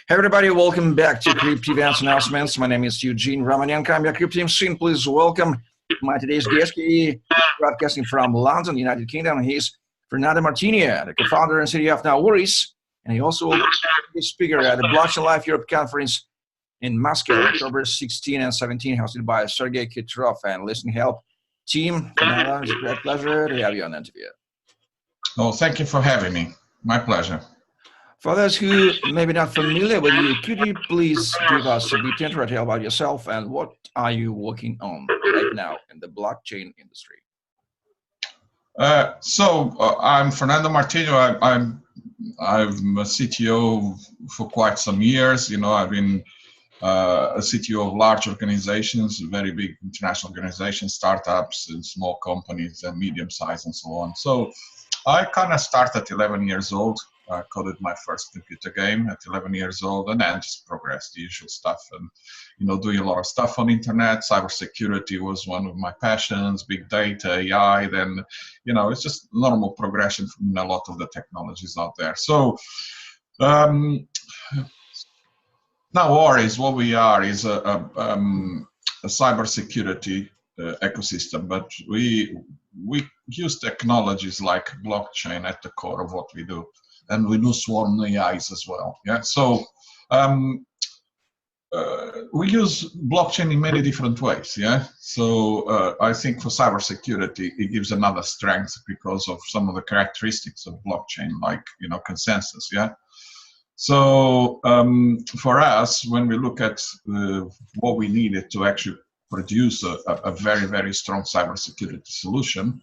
Hey everybody, welcome back to Crypto Events Announcements. My name is Eugene Romanenko. I'm your Crypto MC. Please welcome my today's guest. He broadcasting from London, United Kingdom. He's Fernando Martinho, the co-founder and CEO of Naoris, and he also will be a speaker at the Blockchain Live Europe Conference in Moscow, October 16 and 17, hosted by Sergey Kitrov and Listen Help team. Fernando, it's a great pleasure to have you on the interview. Oh, thank you for having me. My pleasure. For those who may be not familiar with you, could you please give us a bit intro about yourself and what are you working on right now in the blockchain industry? I'm Fernando Martinho. I'm a CTO for quite some years. You know, I've been a CTO of large organizations, very big international organizations, startups, and small companies, and medium size, and so on. So I kind of started at 11 years old. I coded my first computer game at 11 years old, and then just progressed the usual stuff. And doing a lot of stuff on internet. Cybersecurity was one of my passions. Big data, AI. Then, it's just normal progression from a lot of the technologies out there. So, Naoris, what we are is a cybersecurity ecosystem, but we use technologies like blockchain at the core of what we do. And we do swarm AIs as well. Yeah. So we use blockchain in many different ways. Yeah. So I think for cybersecurity, it gives another strength because of some of the characteristics of blockchain, like consensus. Yeah. So for us, when we look at what we needed to actually produce a very, very strong cybersecurity solution,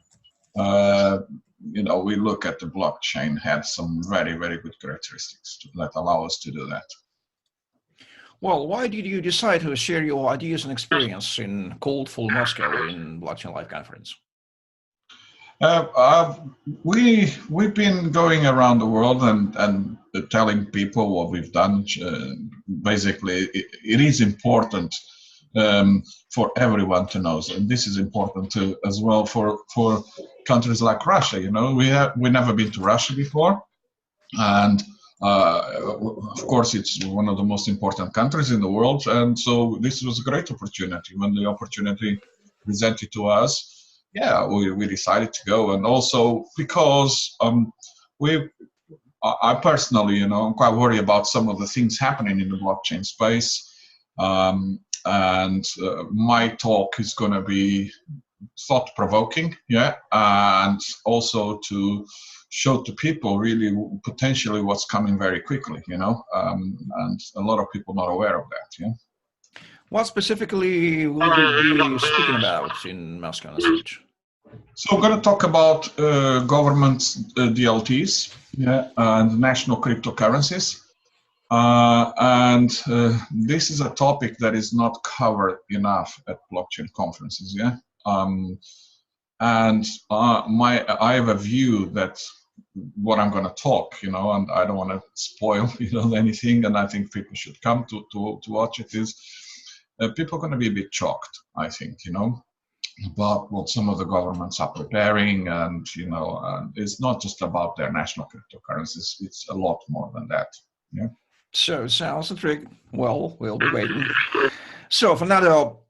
we look at the blockchain had some very, very good characteristics that allow us to do that. Well, why did you decide to share your ideas and experience in cold, full Moscow in Blockchain Live Conference? We've been going around the world and telling people what we've done. Basically, it is important for everyone to know, and this is important too as well for countries like Russia. We've never been to Russia before, and of course it's one of the most important countries in the world, and so this was a great opportunity. When the opportunity presented to us, we decided to go, and also because I personally, I'm quite worried about some of the things happening in the blockchain space. And my talk is going to be thought-provoking, and also to show to people really potentially what's coming very quickly, and a lot of people not aware of that. Yeah. What specifically will you be speaking about in Moscow on stage? So I'm going to talk about government DLTs, and national cryptocurrencies. This is a topic that is not covered enough at blockchain conferences. I have a view that what I'm going to talk, and I don't want to spoil, anything, and I think people should come to watch it. Is people are going to be a bit shocked, I think, about what some of the governments are preparing, and it's not just about their national cryptocurrencies; it's a lot more than that. Yeah. So, sounds intriguing. Well, we'll be waiting. So, Fernando,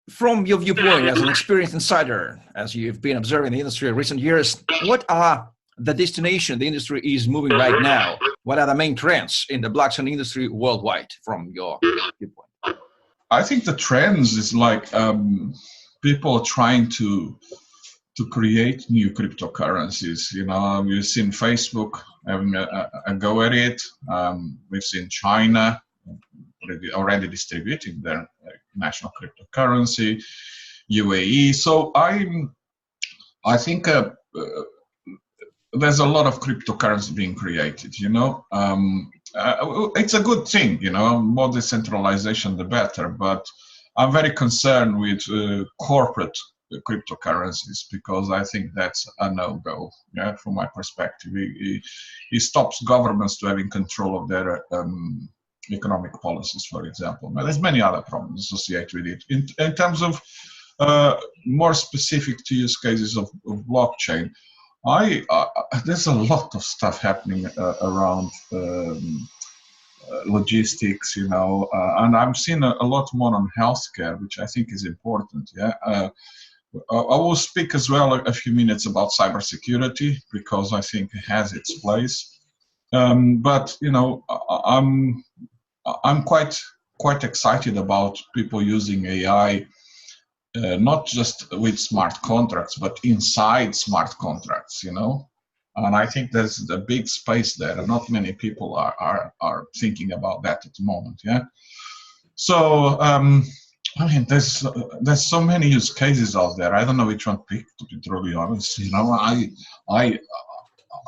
from your viewpoint as an experienced insider, as you've been observing the industry in recent years, what are the destinations the industry is moving right now? What are the main trends in the blockchain industry worldwide, from your viewpoint? I think the trends is like people trying to create new cryptocurrencies. We've seen Facebook having a go at it. We've seen China already distributing their national cryptocurrency, UAE. So I think there's a lot of cryptocurrency being created. It's a good thing. More decentralization, the better. But I'm very concerned with corporate cryptocurrencies, because I think that's a no-go, from my perspective. It stops governments to having control of their economic policies, for example. But there's many other problems associated with it. In terms of more specific to use cases of blockchain, there's a lot of stuff happening around logistics, and I'm seeing a lot more on healthcare, which I think is important. Yeah. I will speak as well a few minutes about cybersecurity because I think it has its place. But I'm quite excited about people using AI, not just with smart contracts, but inside smart contracts. And I think there's a big space there, and not many people are thinking about that at the moment. Yeah. So I mean, there's so many use cases out there. I don't know which one to pick, to be truly honest.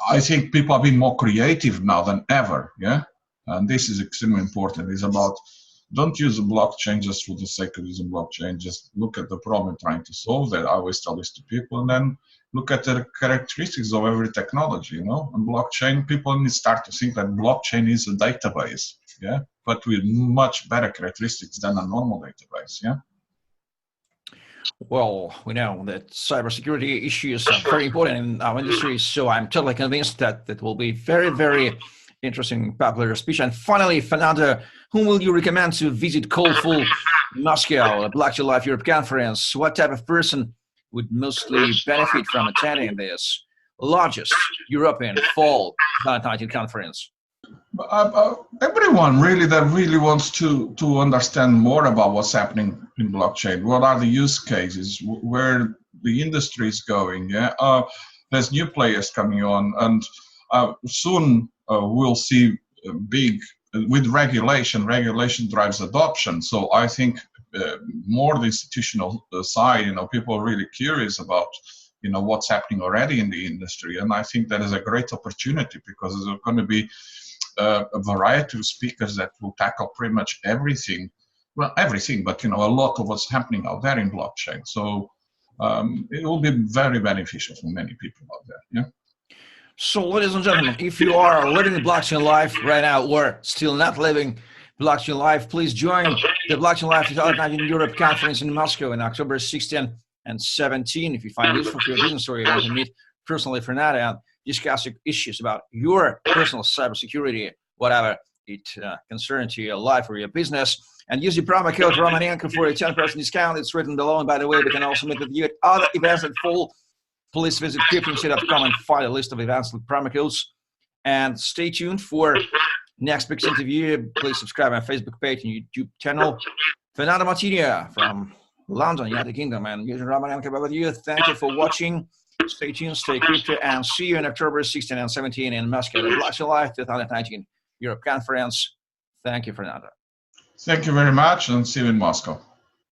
I think people are being more creative now than ever. Yeah. And this is extremely important. It's about, don't use a blockchain just for the sake of using blockchain. Just look at the problem trying to solve that. I always tell this to people, and then look at the characteristics of every technology. And blockchain, people need to start to think that blockchain is a database, yeah, but with much better characteristics than a normal database, yeah. Well, we know that cybersecurity issues are very important in our industry, so I'm totally convinced that it will be very, very interesting, popular speech. And finally, Fernando, whom will you recommend to visit Coldful Moscow, the Blockchain Live Europe conference? What type of person would mostly benefit from attending this largest European fall 2019 conference? Everyone really that really wants to understand more about what's happening in blockchain. What are the use cases? Where the industry is going? Yeah, there's new players coming on, and soon we'll see big with regulation. Regulation drives adoption. So I think more the institutional side, people are really curious about what's happening already in the industry, and I think that is a great opportunity because there's going to be a variety of speakers that will tackle pretty much everything. Well, everything, but a lot of what's happening out there in blockchain. So it will be very beneficial for many people out there. Yeah. So, ladies and gentlemen, if you are living the blockchain life right now or still not living blockchain life, please join the Blockchain Life 2019 Europe conference in Moscow in October 16 and 17. If you find it useful for your business or you want to meet personally Fernando and discuss issues about your personal cybersecurity, whatever it concerns to your life or your business, and use the promo code Romanenko for a 10% discount. It's written below, and by the way, we can also meet with you at other events that fall. Please visit cryptomc.com and find a list of events with promo codes. And stay tuned for next week's interview. Please subscribe on Facebook page and YouTube channel. Fernando Martinho from London, United Kingdom, and Eugene Romanenko with you. Thank you for watching. Stay tuned, stay crypto, and see you in October 16 and 17 in Moscow, the Blockchain Live 2019 Europe Conference. Thank you, Fernando. Thank you very much, and see you in Moscow.